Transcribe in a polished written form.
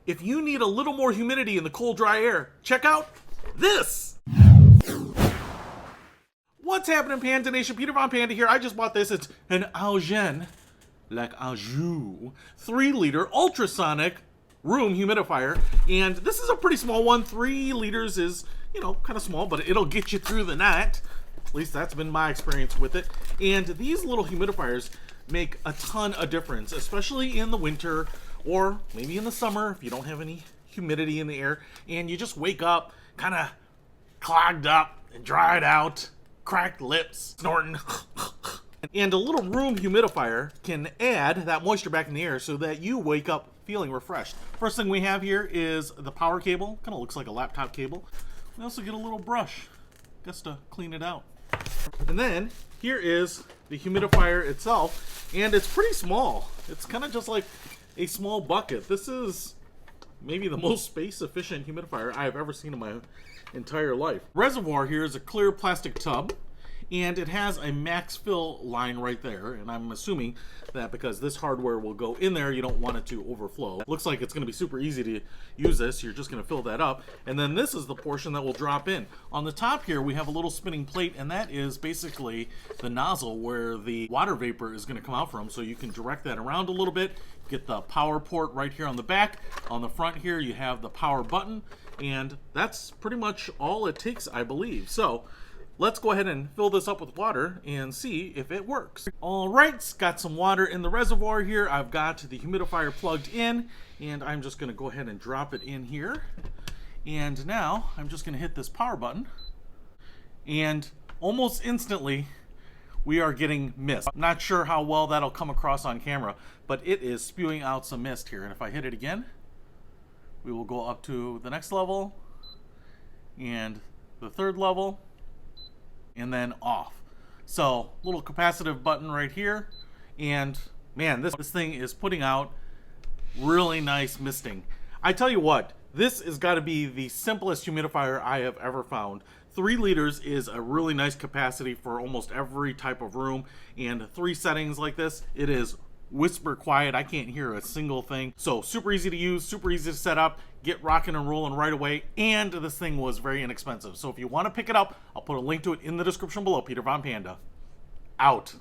If you need a little more humidity in the cold, dry air, check out this. What's happening, Panda Nation? Peter Von Panda here. I just bought this. It's an Aujen, like Aujen, 3-liter ultrasonic room humidifier. And this is a pretty small one. 3 liters is, you know, kind of small, but it'll get you through the night. At least that's been my experience with it. And these little humidifiers make a ton of difference, especially in the winter or maybe in the summer if you don't have any humidity in the air and you just wake up kind of clogged up and dried out, cracked lips, snorting. And a little room humidifier can add that moisture back in the air so that you wake up feeling refreshed. First thing we have here is the power cable. Kind of looks like a laptop cable. We also get a little brush, just to clean it out. And then here is the humidifier itself, and it's pretty small. It's kind of just like a small bucket. This is maybe the most space efficient humidifier I have ever seen in my entire life. Reservoir here is a clear plastic tub, and it has a max fill line right there, and I'm assuming that because this hardware will go in there, you don't want it to overflow. Looks like it's going to be super easy to use this. You're just going to fill that up, and then this is the portion that will drop in. On the top here, we have a little spinning plate, and that is basically the nozzle where the water vapor is going to come out from, so you can direct that around a little bit. Get the power port right here on the back. On the front here, you have the power button, and that's pretty much all it takes, I believe. So let's go ahead and fill this up with water and see if it works. All right, got some water in the reservoir here. I've got the humidifier plugged in, and I'm just gonna go ahead and drop it in here. And now I'm just gonna hit this power button, and almost instantly we are getting mist. I'm not sure how well that'll come across on camera, but it is spewing out some mist here. And if I hit it again, we will go up to the next level and the 3rd level, and then off. So little capacitive button right here, and man, this thing is putting out really nice misting. I tell you what, this has got to be the simplest humidifier I have ever found. 3 liters is a really nice capacity for almost every type of room, and 3 settings like this, it is whisper quiet. I can't hear a single thing. So super easy to use, super easy to set up, get rocking and rolling right away, and this thing was very inexpensive. So if you want to pick it up, I'll put a link to it in the description below. Peter Von Panda, out.